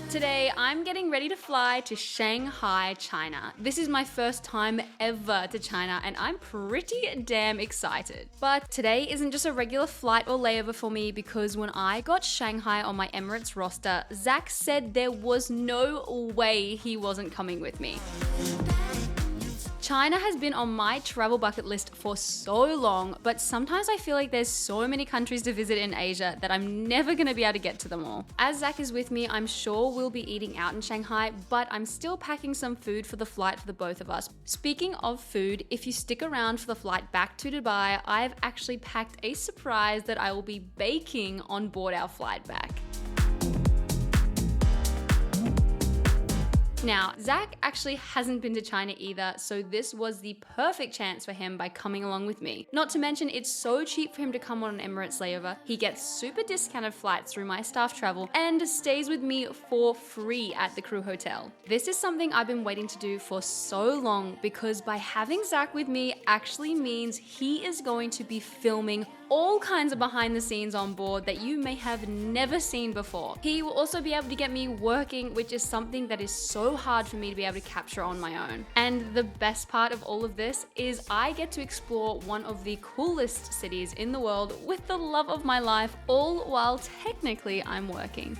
Today, I'm getting ready to fly to Shanghai, China. This is my first time ever to China and I'm pretty damn excited. But today isn't just a regular flight or layover for me because when I got Shanghai on my Emirates roster, Zach said there was no way he wasn't coming with me. China has been on my travel bucket list for so long, but sometimes I feel like there's so many countries to visit in Asia that I'm never gonna be able to get to them all. As Zach is with me, I'm sure we'll be eating out in Shanghai, but I'm still packing some food for the flight for the both of us. Speaking of food, if you stick around for the flight back to Dubai, I've actually packed a surprise that I will be baking on board our flight back. Now, Zach actually hasn't been to China either, so this was the perfect chance for him by coming along with me. Not to mention, it's so cheap for him to come on an Emirates layover. He gets super discounted flights through my staff travel and stays with me for free at the crew hotel. This is something I've been waiting to do for so long because by having Zach with me actually means he is going to be filming all kinds of behind the scenes on board that you may have never seen before. He will also be able to get me working, which is something that is so hard for me to be able to capture on my own. And the best part of all of this is I get to explore one of the coolest cities in the world with the love of my life, all while technically I'm working.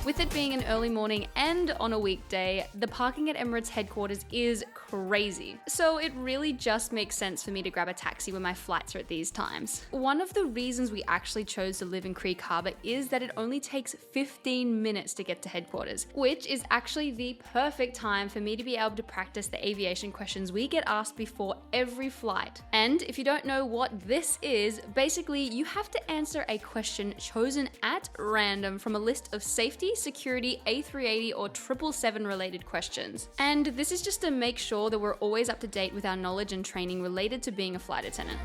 With it being an early morning and on a weekday, the parking at Emirates Headquarters is crazy. So it really just makes sense for me to grab a taxi when my flights are at these times. One of the reasons we actually chose to live in Creek Harbour is that it only takes 15 minutes to get to headquarters, which is actually the perfect time for me to be able to practice the aviation questions we get asked before every flight. And if you don't know what this is, basically you have to answer a question chosen at random from a list of safety, security, A380 or 777 related questions. And this is just to make sure that we're always up to date with our knowledge and training related to being a flight attendant.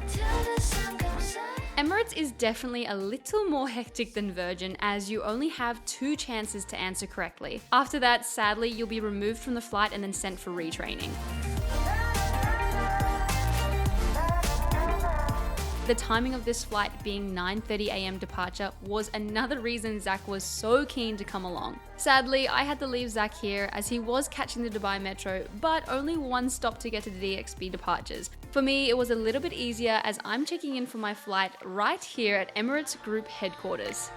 Emirates is definitely a little more hectic than Virgin as you only have 2 chances to answer correctly. After that, sadly, you'll be removed from the flight and then sent for retraining. The timing of this flight being 9:30 a.m. departure was another reason Zach was so keen to come along. Sadly, I had to leave Zach here as he was catching the Dubai Metro, but only one stop to get to the DXB departures. For me, it was a little bit easier as I'm checking in for my flight right here at Emirates Group Headquarters.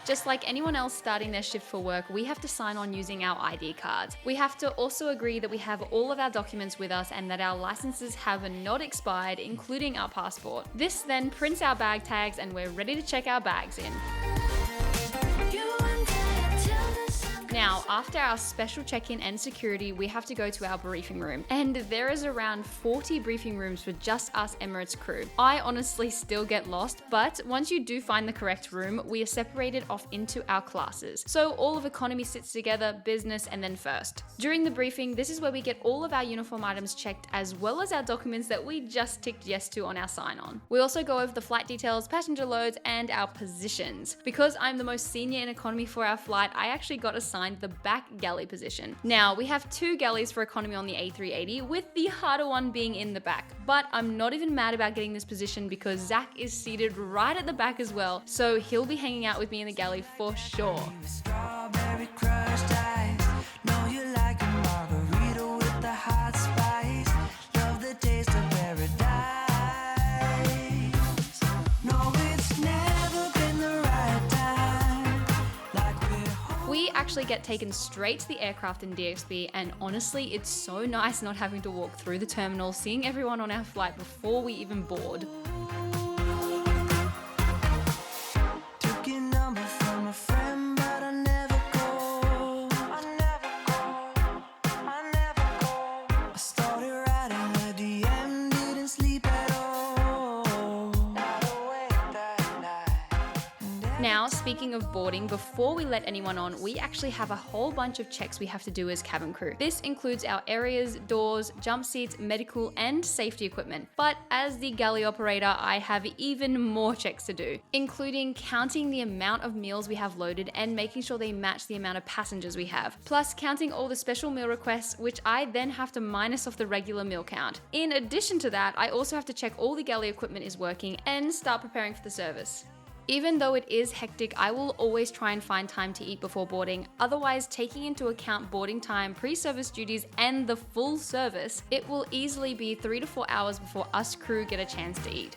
Just like anyone else starting their shift for work, we have to sign on using our ID cards. We have to also agree that we have all of our documents with us and that our licenses have not expired, including our passport. This then prints our bag tags and we're ready to check our bags in. Now, after our special check-in and security, we have to go to our briefing room. And there is around 40 briefing rooms for just us Emirates crew. I honestly still get lost, but once you do find the correct room, we are separated off into our classes. So all of economy sits together, business, and then first. During the briefing, this is where we get all of our uniform items checked as well as our documents that we just ticked yes to on our sign-on. We also go over the flight details, passenger loads, and our positions. Because I'm the most senior in economy for our flight, I actually got assigned the back galley position. Now, we have 2 galleys for economy on the A380, with the harder one being in the back. But I'm not even mad about getting this position because Zach is seated right at the back as well, so he'll be hanging out with me in the galley for sure. We actually get taken straight to the aircraft in DXB, and honestly, it's so nice not having to walk through the terminal, seeing everyone on our flight before we even board. Now, speaking of boarding, before we let anyone on, we actually have a whole bunch of checks we have to do as cabin crew. This includes our areas, doors, jump seats, medical, and safety equipment. But as the galley operator, I have even more checks to do, including counting the amount of meals we have loaded and making sure they match the amount of passengers we have, plus counting all the special meal requests, which I then have to minus off the regular meal count. In addition to that, I also have to check all the galley equipment is working and start preparing for the service. Even though it is hectic, I will always try and find time to eat before boarding. Otherwise, taking into account boarding time, pre-service duties, and the full service, it will easily be 3 to 4 hours before us crew get a chance to eat.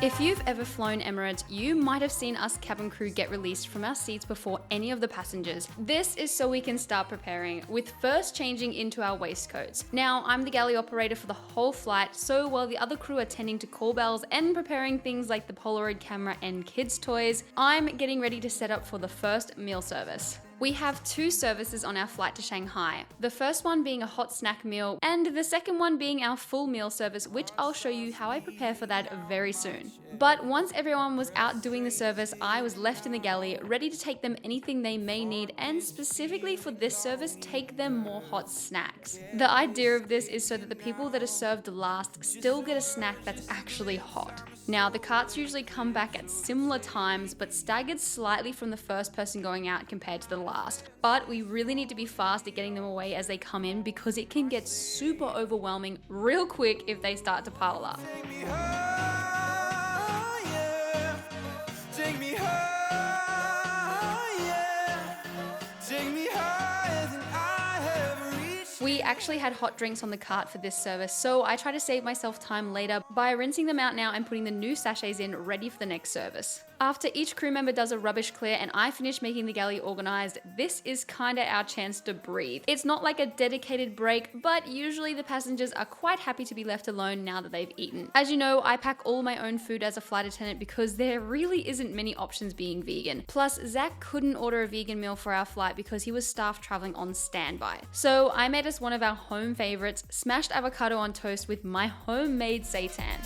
If you've ever flown Emirates, you might have seen us cabin crew get released from our seats before any of the passengers. This is so we can start preparing, with first changing into our waistcoats. Now, I'm the galley operator for the whole flight, so while the other crew are tending to call bells and preparing things like the Polaroid camera and kids' toys, I'm getting ready to set up for the first meal service. We have 2 services on our flight to Shanghai. The first one being a hot snack meal, and the second one being our full meal service, which I'll show you how I prepare for that very soon. But once everyone was out doing the service, I was left in the galley, ready to take them anything they may need, and specifically for this service, take them more hot snacks. The idea of this is so that the people that are served last still get a snack that's actually hot. Now, the carts usually come back at similar times, but staggered slightly from the first person going out compared to the last. But we really need to be fast at getting them away as they come in, because it can get super overwhelming real quick if they start to pile up. We actually had hot drinks on the cart for this service, so I try to save myself time later by rinsing them out now and putting the new sachets in ready for the next service. After each crew member does a rubbish clear and I finish making the galley organized, this is kinda our chance to breathe. It's not like a dedicated break, but usually the passengers are quite happy to be left alone now that they've eaten. As you know, I pack all my own food as a flight attendant because there really isn't many options being vegan. Plus, Zach couldn't order a vegan meal for our flight because he was staff traveling on standby. So I made us one of our home favorites, smashed avocado on toast with my homemade seitan.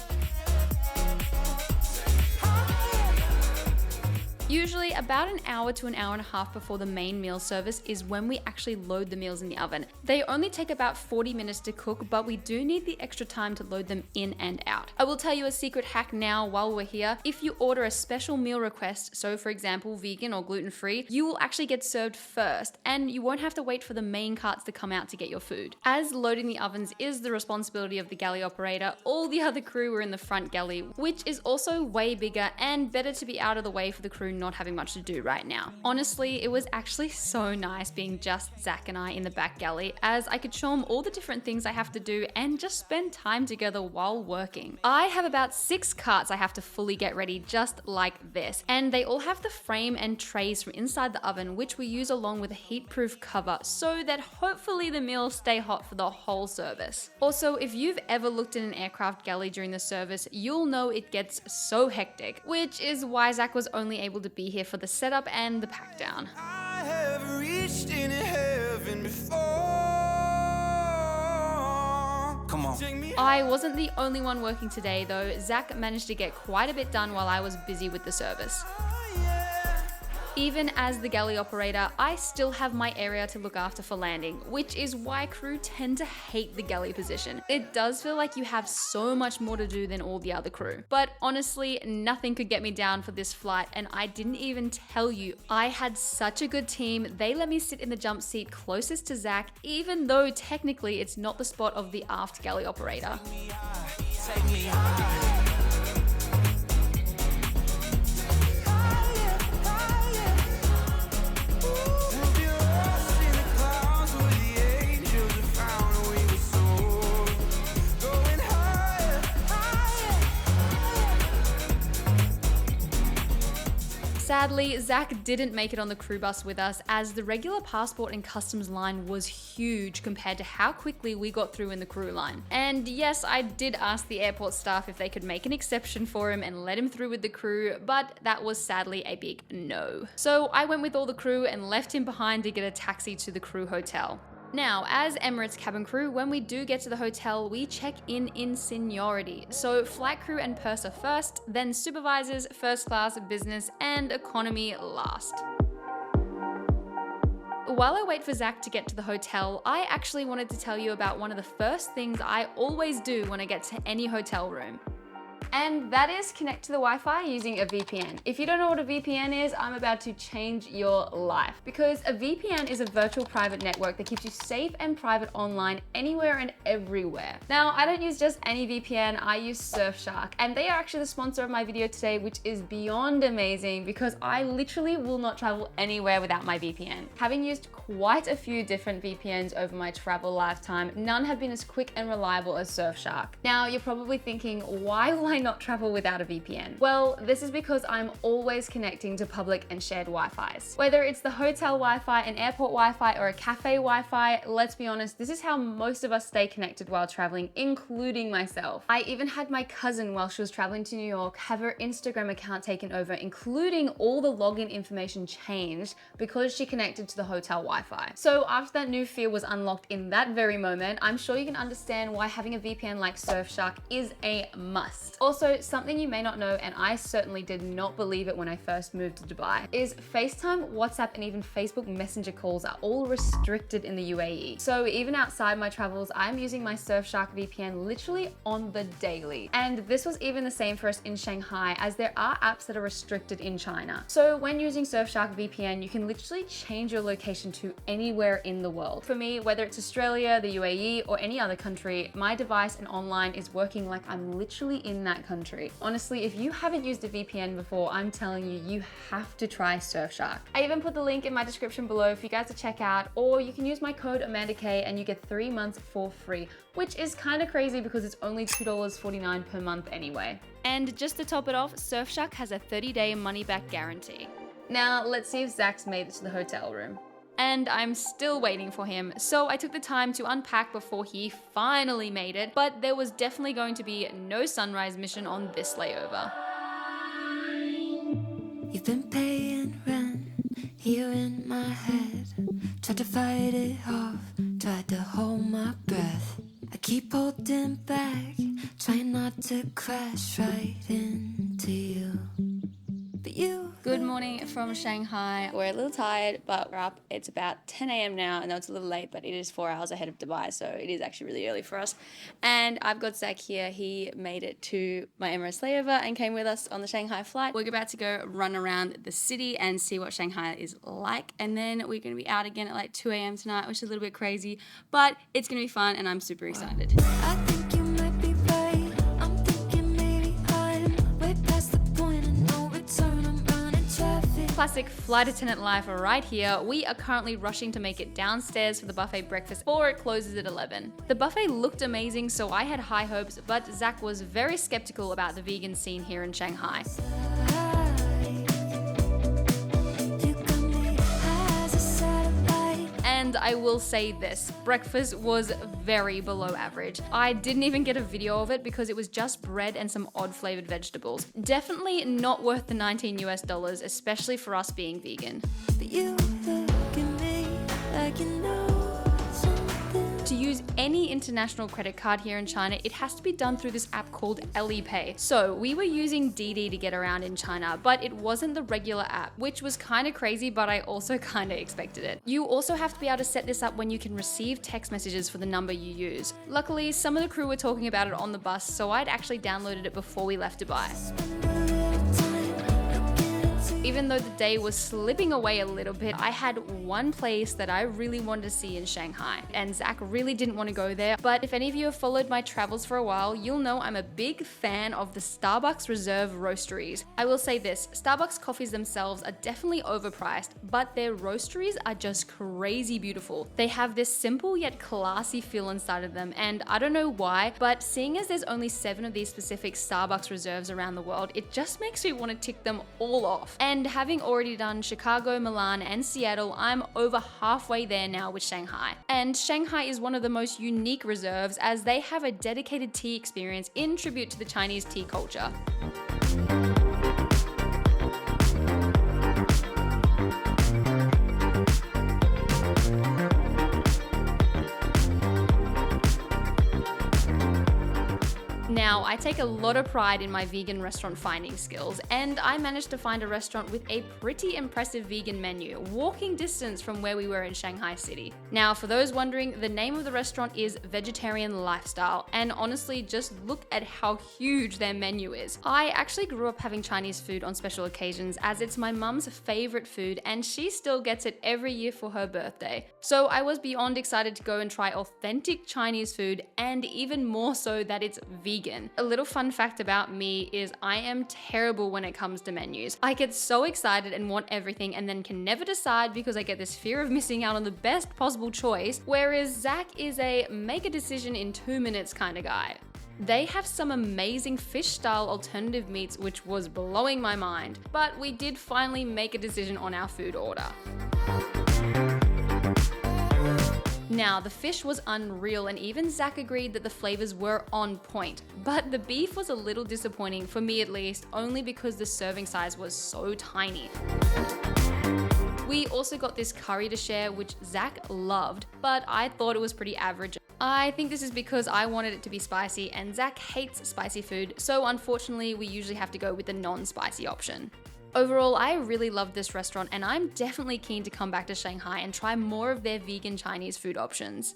Usually about an hour to an hour and a half before the main meal service is when we actually load the meals in the oven. They only take about 40 minutes to cook, but we do need the extra time to load them in and out. I will tell you a secret hack now while we're here. If you order a special meal request, so for example vegan or gluten-free, you will actually get served first and you won't have to wait for the main carts to come out to get your food. As loading the ovens is the responsibility of the galley operator, all the other crew were in the front galley, which is also way bigger and better to be out of the way for the crew not having much to do right now. Honestly, it was actually so nice being just Zach and I in the back galley, as I could show him all the different things I have to do and just spend time together while working. I have about 6 carts I have to fully get ready just like this, and they all have the frame and trays from inside the oven, which we use along with a heat-proof cover so that hopefully the meals stay hot for the whole service. Also, if you've ever looked in an aircraft galley during the service, you'll know it gets so hectic, which is why Zach was only able to be here for the setup and the pack down. I have reached in heaven before. Come on. I wasn't the only one working today though. Zach managed to get quite a bit done while I was busy with the service. Even as the galley operator, I still have my area to look after for landing, which is why crew tend to hate the galley position. It does feel like you have so much more to do than all the other crew. But honestly, nothing could get me down for this flight, and I didn't even tell you. I had such a good team. They let me sit in the jump seat closest to Zach, even though technically it's not the spot of the aft galley operator. Take me high. Sadly, Zach didn't make it on the crew bus with us, as the regular passport and customs line was huge compared to how quickly we got through in the crew line. And yes, I did ask the airport staff if they could make an exception for him and let him through with the crew, but that was sadly a big no. So I went with all the crew and left him behind to get a taxi to the crew hotel. Now, as Emirates cabin crew, when we do get to the hotel, we check in seniority. So flight crew and purser first, then supervisors, first class, business, and economy last. While I wait for Zach to get to the hotel, I actually wanted to tell you about one of the first things I always do when I get to any hotel room. And that is connect to the Wi-Fi using a VPN. If you don't know what a VPN is, I'm about to change your life, because a VPN is a virtual private network that keeps you safe and private online anywhere and everywhere. Now, I don't use just any VPN, I use Surfshark, and they are actually the sponsor of my video today, which is beyond amazing because I literally will not travel anywhere without my VPN. Having used quite a few different VPNs over my travel lifetime, none have been as quick and reliable as Surfshark. Now, you're probably thinking, why will I not travel without a VPN? Well, this is because I'm always connecting to public and shared Wi-Fis. Whether it's the hotel Wi-Fi, an airport Wi-Fi, or a cafe Wi-Fi, let's be honest, this is how most of us stay connected while traveling, including myself. I even had my cousin, while she was traveling to New York, have her Instagram account taken over, including all the login information changed because she connected to the hotel Wi-Fi. So after that new fear was unlocked in that very moment, I'm sure you can understand why having a VPN like Surfshark is a must. Also, something you may not know, and I certainly did not believe it when I first moved to Dubai, is FaceTime, WhatsApp, and even Facebook Messenger calls are all restricted in the UAE. So even outside my travels, I'm using my Surfshark VPN literally on the daily. And this was even the same for us in Shanghai, as there are apps that are restricted in China. So when using Surfshark VPN, you can literally change your location to anywhere in the world. For me, whether it's Australia, the UAE, or any other country, my device and online is working like I'm literally in that country. Honestly, if you haven't used a VPN before, I'm telling you, you have to try Surfshark. I even put the link in my description below for you guys to check out, or you can use my code AmandaK and you get 3 months for free, which is kind of crazy because it's only $2.49 per month anyway. And just to top it off, Surfshark has a 30-day money-back guarantee. Now, let's see if Zach's made it to the hotel room. And I'm still waiting for him, so I took the time to unpack before he finally made it, but there was definitely going to be no sunrise mission on this layover. You've been paying rent here in my head. Tried to fight it off, tried to hold my breath. I keep holding back, trying not to crash right into you. But you. Good morning from Shanghai. We're a little tired, but we're up. It's about 10 a.m. now. I know it's a little late, but it is 4 hours ahead of Dubai, so it is actually really early for us. And I've got Zach here. He made it to my Emirates layover and came with us on the Shanghai flight. We're about to go run around the city and see what Shanghai is like. And then we're going to be out again at like 2 a.m. tonight, which is a little bit crazy, but it's going to be fun and I'm super excited. I think you might be right. I'm thinking maybe I'm way past the point of no return. I'm running traffic. Classic flight attendant life right here. We are currently rushing to make it downstairs for the buffet breakfast before it closes at 11. The buffet looked amazing, so I had high hopes, but Zach was very skeptical about the vegan scene here in Shanghai. You got me high as a satellite. And I will say this, breakfast was very below average. I didn't even get a video of it because it was just bread and some odd flavored vegetables. Definitely not worth the $19 US, especially for us being vegan. But you look at me like you know something. To use any international credit card here in China, it has to be done through this app called Alipay. So we were using DD to get around in China, but it wasn't the regular app, which was kind of crazy, but I also kind of expected it. You also have to be able to set this up when you can receive text messages for the number you use. Luckily, some of the crew were talking about it on the bus, so I'd actually downloaded it before we left Dubai. Spend a little time looking into you. Even though the day was slipping away a little bit, I had one place that I really wanted to see in Shanghai, and Zach really didn't want to go there. But if any of you have followed my travels for a while, you'll know I'm a big fan of the Starbucks Reserve Roasteries. I will say this, Starbucks coffees themselves are definitely overpriced, but their roasteries are just crazy beautiful. They have this simple yet classy feel inside of them, and I don't know why, but seeing as there's only 7 of these specific Starbucks Reserves around the world, it just makes me want to tick them all off. And having already done Chicago, Milan, and Seattle, I'm over halfway there now with Shanghai. And Shanghai is one of the most unique reserves as they have a dedicated tea experience in tribute to the Chinese tea culture. Now, I take a lot of pride in my vegan restaurant finding skills, and I managed to find a restaurant with a pretty impressive vegan menu, walking distance from where we were in Shanghai City. Now, for those wondering, the name of the restaurant is Vegetarian Lifestyle, and honestly, just look at how huge their menu is. I actually grew up having Chinese food on special occasions as it's my mum's favorite food, and she still gets it every year for her birthday. So I was beyond excited to go and try authentic Chinese food, and even more so that it's vegan. A little fun fact about me is I am terrible when it comes to menus. I get so excited and want everything and then can never decide because I get this fear of missing out on the best possible choice, whereas Zach is a make a decision in 2 minutes kind of guy. They have some amazing fish-style alternative meats which was blowing my mind, but we did finally make a decision on our food order. Now, the fish was unreal and even Zach agreed that the flavors were on point, but the beef was a little disappointing, for me at least, only because the serving size was so tiny. We also got this curry to share, which Zach loved, but I thought it was pretty average. I think this is because I wanted it to be spicy and Zach hates spicy food, so unfortunately we usually have to go with the non-spicy option. Overall, I really loved this restaurant and I'm definitely keen to come back to Shanghai and try more of their vegan Chinese food options.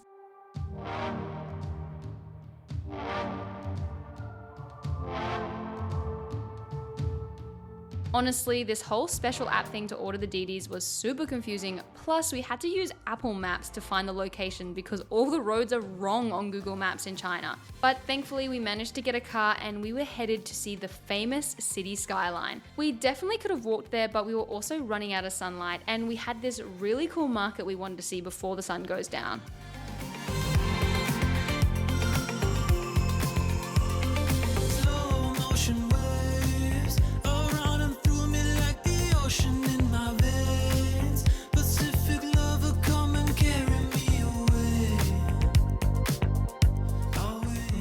Honestly, this whole special app thing to order the DDs was super confusing, plus we had to use Apple Maps to find the location because all the roads are wrong on Google Maps in China. But thankfully we managed to get a car and we were headed to see the famous city skyline. We definitely could have walked there, but we were also running out of sunlight and we had this really cool market we wanted to see before the sun goes down.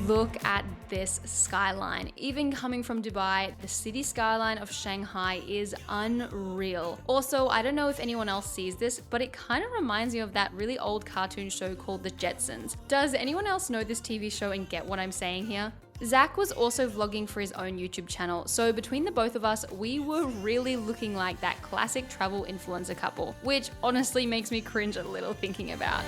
Look at this skyline. Even coming from Dubai, the city skyline of Shanghai is unreal. Also, I don't know if anyone else sees this, but it kind of reminds me of that really old cartoon show called The Jetsons. Does anyone else know this TV show and get what I'm saying here? Zach was also vlogging for his own YouTube channel, so between the both of us, we were really looking like that classic travel influencer couple, which honestly makes me cringe a little thinking about.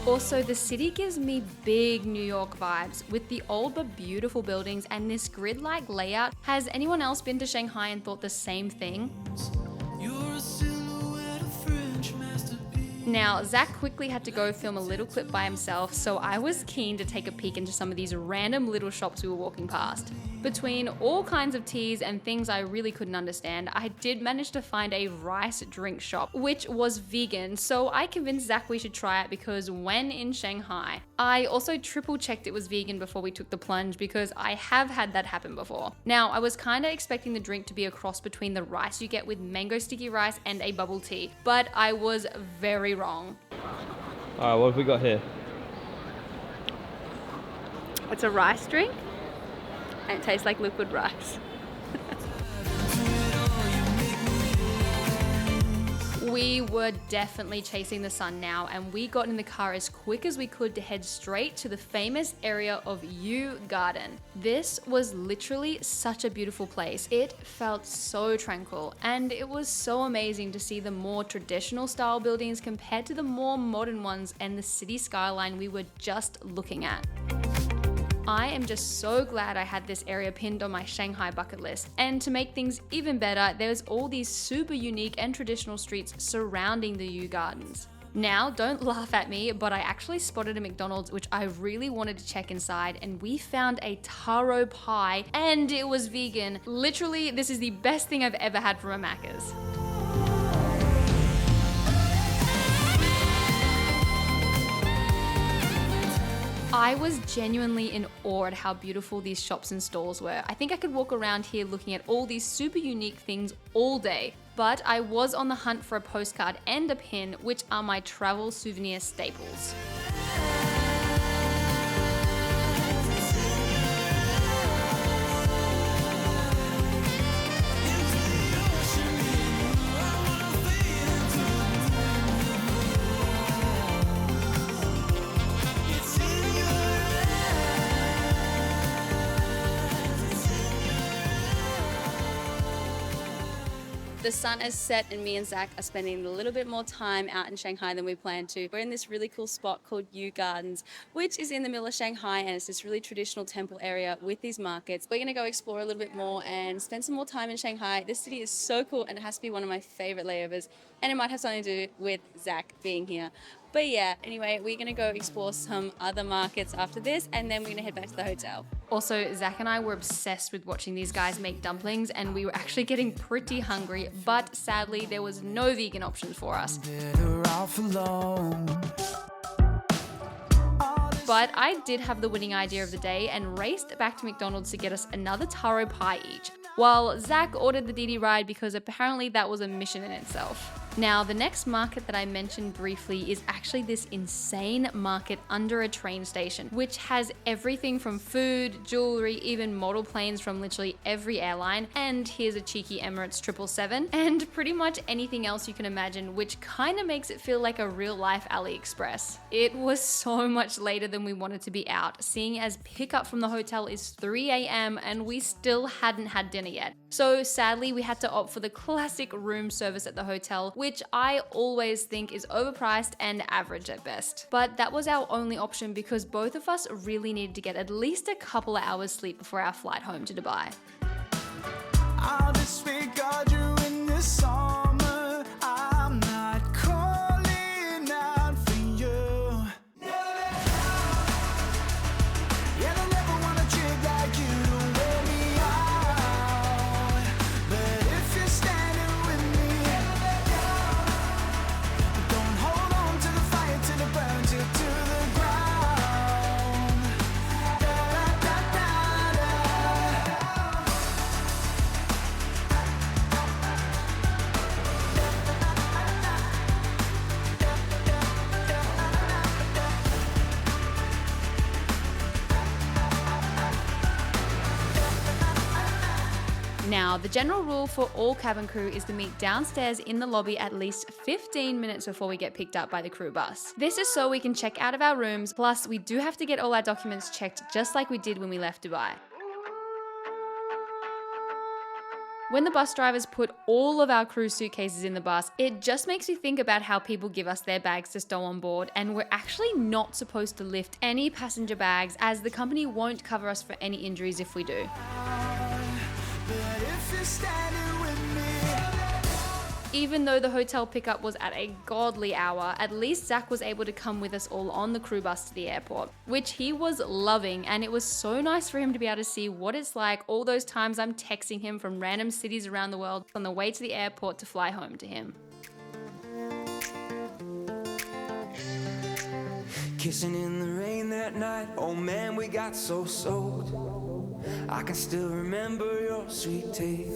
Also, the city gives me big New York vibes with the old but beautiful buildings and this grid-like layout. Has anyone else been to Shanghai and thought the same thing? Now, Zach quickly had to go film a little clip by himself, so I was keen to take a peek into some of these random little shops we were walking past. Between all kinds of teas and things I really couldn't understand, I did manage to find a rice drink shop, which was vegan, so I convinced Zach we should try it because when in Shanghai. I also triple checked it was vegan before we took the plunge because I have had that happen before. Now, I was kinda expecting the drink to be a cross between the rice you get with mango sticky rice and a bubble tea, but I was very wrong. Alright, what have we got here? It's a rice drink and it tastes like liquid rice. We were definitely chasing the sun now and we got in the car as quick as we could to head straight to the famous area of Yew Garden. This was literally such a beautiful place. It felt so tranquil and it was so amazing to see the more traditional style buildings compared to the more modern ones and the city skyline we were just looking at. I am just so glad I had this area pinned on my Shanghai bucket list. And to make things even better, there's all these super unique and traditional streets surrounding the Yew Gardens. Now, don't laugh at me, but I actually spotted a McDonald's which I really wanted to check inside, and we found a taro pie and it was vegan. Literally, this is the best thing I've ever had from a Macca's. I was genuinely in awe at how beautiful these shops and stalls were. I think I could walk around here looking at all these super unique things all day, but I was on the hunt for a postcard and a pin, which are my travel souvenir staples. The sun has set and me and Zach are spending a little bit more time out in Shanghai than we planned to. We're in this really cool spot called Yu Gardens, which is in the middle of Shanghai, and it's this really traditional temple area with these markets. We're gonna go explore a little bit more and spend some more time in Shanghai. This city is so cool and it has to be one of my favorite layovers, and it might have something to do with Zach being here. But yeah, anyway, we're gonna go explore some other markets after this, and then we're gonna head back to the hotel. Also, Zach and I were obsessed with watching these guys make dumplings, and we were actually getting pretty hungry, but sadly there was no vegan options for us. But I did have the winning idea of the day and raced back to McDonald's to get us another taro pie each, while Zach ordered the Didi ride because apparently that was a mission in itself. Now, the next market that I mentioned briefly is actually this insane market under a train station, which has everything from food, jewelry, even model planes from literally every airline, and here's a cheeky Emirates 777, and pretty much anything else you can imagine, which kind of makes it feel like a real-life AliExpress. It was so much later than we wanted to be out, seeing as pickup from the hotel is 3 a.m. and we still hadn't had dinner yet. So sadly, we had to opt for the classic room service at the hotel, which I always think is overpriced and average at best. But that was our only option because both of us really needed to get at least a couple of hours sleep before our flight home to Dubai. I'll disregard you in the summer. I'm not calling out for you. Yeah, I never want a chick like you to wear me out. But if you're standing with me, don't hold on to the fire till it burns you to the ground. Da, da, da, da, da. Now, the general rule for all cabin crew is to meet downstairs in the lobby at least 15 minutes before we get picked up by the crew bus. This is so we can check out of our rooms, plus we do have to get all our documents checked just like we did when we left Dubai. When the bus drivers put all of our crew suitcases in the bus, it just makes you think about how people give us their bags to stow on board, and we're actually not supposed to lift any passenger bags as the company won't cover us for any injuries if we do. But if you're standing with me, Even though the hotel pickup was at a godly hour, at least Zach was able to come with us all on the crew bus to the airport, which he was loving, and it was so nice for him to be able to see what it's like all those times I'm texting him from random cities around the world on the way to the airport to fly home to him. kissing in the rain that night. Oh man, we got so soaked. I can still remember your sweet teeth.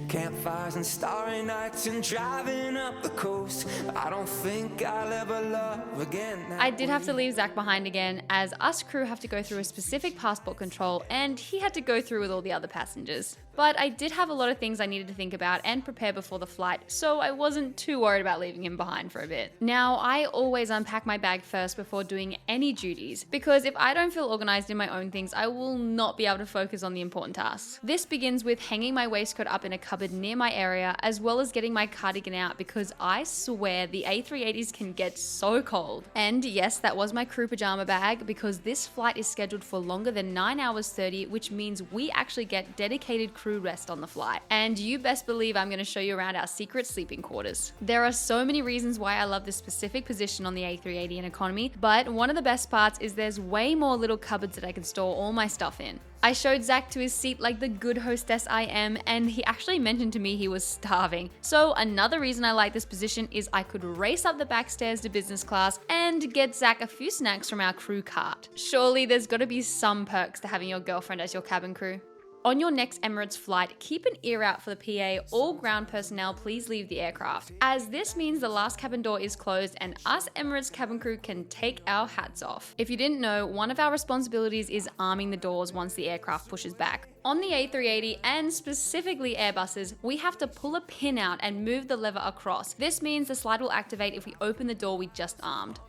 Campfires and starry nights and driving up the coast. I don't think I'll ever love again. I did have to leave Zach behind again, as us crew have to go through a specific passport control, and he had to go through with all the other passengers. But I did have a lot of things I needed to think about and prepare before the flight, so I wasn't too worried about leaving him behind for a bit. Now, I always unpack my bag first before doing any duties, because if I don't feel organized in my own things, I will not be able to focus on the important tasks. This begins with hanging my waistcoat up in a cupboard near my area, as well as getting my cardigan out, because I swear the A380s can get so cold. And yes, that was my crew pajama bag, because this flight is scheduled for longer than 9 hours 30, which means we actually get dedicated crew rest on the flight. And you best believe I'm going to show you around our secret sleeping quarters. There are so many reasons why I love this specific position on the A380 in economy, but one of the best parts is there's way more little cupboards that I can store all my stuff in. I showed Zach to his seat like the good hostess I am, and he actually mentioned to me he was starving. So another reason I like this position is I could race up the back stairs to business class and get Zach a few snacks from our crew cart. Surely there's got to be some perks to having your girlfriend as your cabin crew. On your next Emirates flight, keep an ear out for the PA. All ground personnel, please leave the aircraft, as this means the last cabin door is closed and us Emirates cabin crew can take our hats off. If you didn't know, one of our responsibilities is arming the doors once the aircraft pushes back. On the A380 and specifically Airbuses, we have to pull a pin out and move the lever across. This means the slide will activate if we open the door we just armed.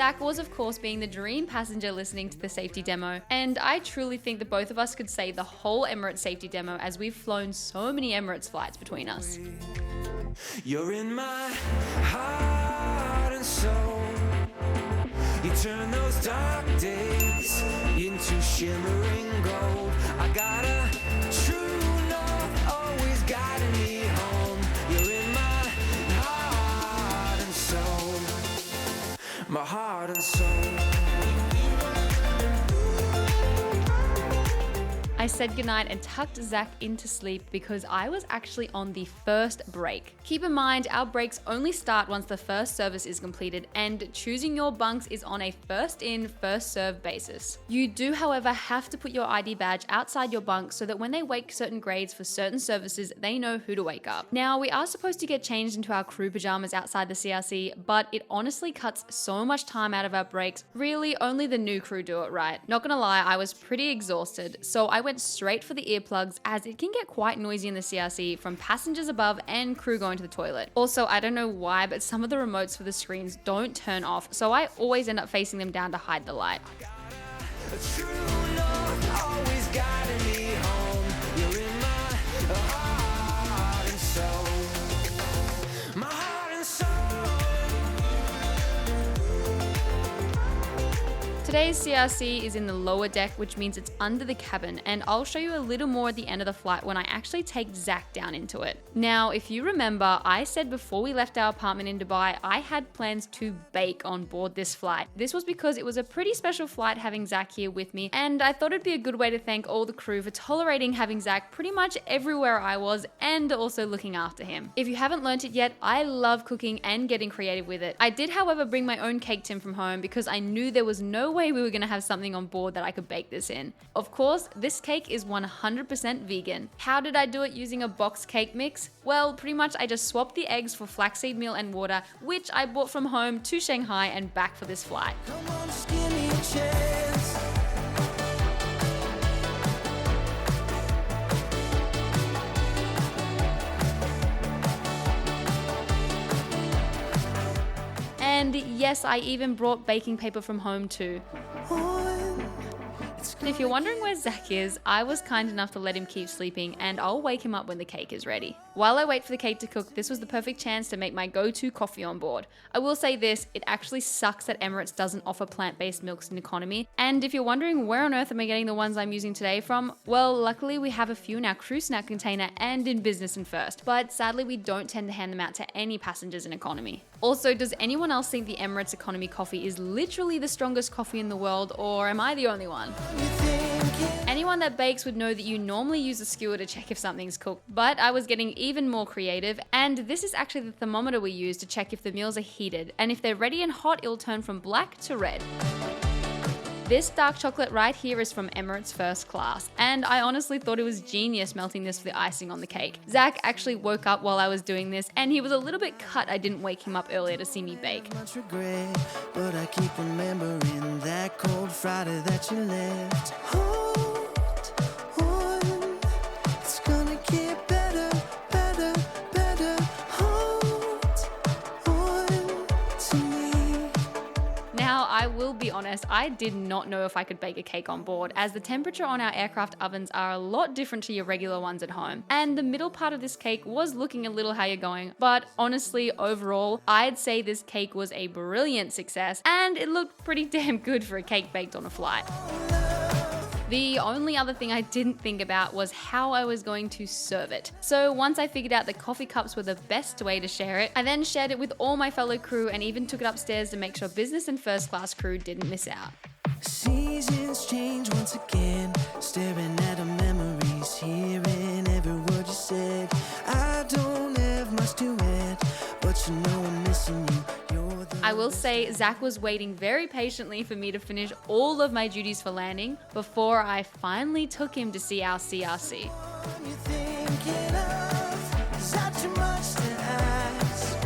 Zach was of course being the dream passenger listening to the safety demo, and I truly think that both of us could say the whole Emirates safety demo as we've flown so many Emirates flights between us. You're in my heart and soul. You turn those dark days into shimmering gold. I got a true love, always guiding me home. You're in my heart and soul. My heart and soul. I said goodnight and tucked Zach into sleep because I was actually on the first break. Keep in mind, our breaks only start once the first service is completed, and choosing your bunks is on a first in, first served basis. You do, however, have to put your ID badge outside your bunk so that when they wake certain grades for certain services, they know who to wake up. Now, we are supposed to get changed into our crew pajamas outside the CRC, but it honestly cuts so much time out of our breaks. Really, only the new crew do it right. Not gonna lie, I was pretty exhausted, so I went straight for the earplugs as it can get quite noisy in the CRC from passengers above and crew going to the toilet. Also, I don't know why, but some of the remotes for the screens don't turn off, so I always end up facing them down to hide the light. A true love, always guiding me home. You're in my heart and soul. My heart and soul. Today's CRC is in the lower deck, which means it's under the cabin, and I'll show you a little more at the end of the flight when I actually take Zach down into it. Now, if you remember, I said before we left our apartment in Dubai, I had plans to bake on board this flight. This was because it was a pretty special flight having Zach here with me, and I thought it'd be a good way to thank all the crew for tolerating having Zach pretty much everywhere I was and also looking after him. If you haven't learnt it yet, I love cooking and getting creative with it. I did, however, bring my own cake tin from home because I knew there was no way we were going to have something on board that I could bake this in. Of course, this cake is 100% vegan. How did I do it using a box cake mix? Well, pretty much I just swapped the eggs for flaxseed meal and water, which I bought from home to Shanghai and back for this flight. Come on, just give me a chance. And yes, I even brought baking paper from home too. And if you're wondering where Zach is, I was kind enough to let him keep sleeping, and I'll wake him up when the cake is ready. While I wait for the cake to cook, this was the perfect chance to make my go-to coffee on board. I will say this, it actually sucks that Emirates doesn't offer plant-based milks in economy. And if you're wondering where on earth am I getting the ones I'm using today from, well, luckily we have a few in our crew snack container and in business and first, but sadly we don't tend to hand them out to any passengers in economy. Also, does anyone else think the Emirates economy coffee is literally the strongest coffee in the world, or am I the only one? Anyone that bakes would know that you normally use a skewer to check if something's cooked, but I was getting even more creative, and this is actually the thermometer we use to check if the meals are heated, and if they're ready and hot, it'll turn from black to red. This dark chocolate right here is from Emirates First Class, and I honestly thought it was genius melting this for the icing on the cake. Zach actually woke up while I was doing this, and he was a little bit cut I didn't wake him up earlier to see me bake. Much regret, but I keep remembering that cold Friday that you left. Hold on, it's gonna get better, better, better. Hold on to me. Now, I will be honest, I did not know if I could bake a cake on board, as the temperature on our aircraft ovens are a lot different to your regular ones at home. And the middle part of this cake was looking a little how you're going, but honestly, overall, I'd say this cake was a brilliant success, and it looked pretty damn good for a cake baked on a flight. The only other thing I didn't think about was how I was going to serve it. So once I figured out that coffee cups were the best way to share it, I then shared it with all my fellow crew and even took it upstairs to make sure business and first class crew didn't miss out. Seasons change once again, staring at our memories, hearing every word you said. I don't have much to add, but you know I'm missing you. You're the I will say Zach was waiting very patiently for me to finish all of my duties for landing before I finally took him to see our CRC. one you're thinking of. Is that too much to ask?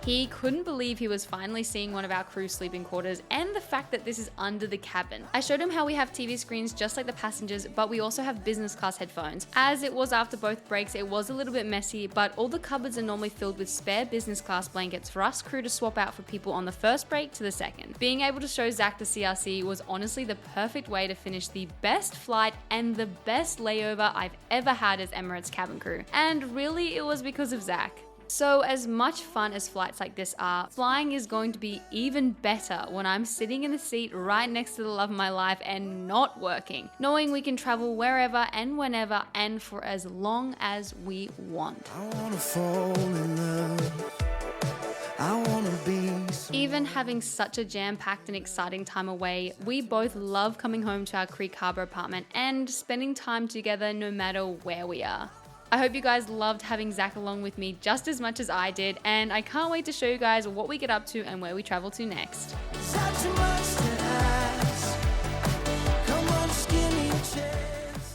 He couldn't believe he was finally seeing one of our crew sleeping quarters and the fact that this is under the cabin. I showed him how we have TV screens just like the passengers, but we also have business class headphones. As it was after both breaks, it was a little bit messy, but all the cupboards are normally filled with spare business class blankets for us crew to swap out for people on the first break to the second. Being able to show Zach the CRC was honestly the perfect way to finish the best flight and the best layover I've ever had as Emirates cabin crew. And really, it was because of Zach. So as much fun as flights like this are, flying is going to be even better when I'm sitting in the seat right next to the love of my life and not working, knowing we can travel wherever and whenever and for as long as we want. I wanna fall in love. I wanna be Even having such a jam-packed and exciting time away, we both love coming home to our Creek Harbour apartment and spending time together no matter where we are. I hope you guys loved having Zach along with me just as much as I did, and I can't wait to show you guys what we get up to and where we travel to next. such a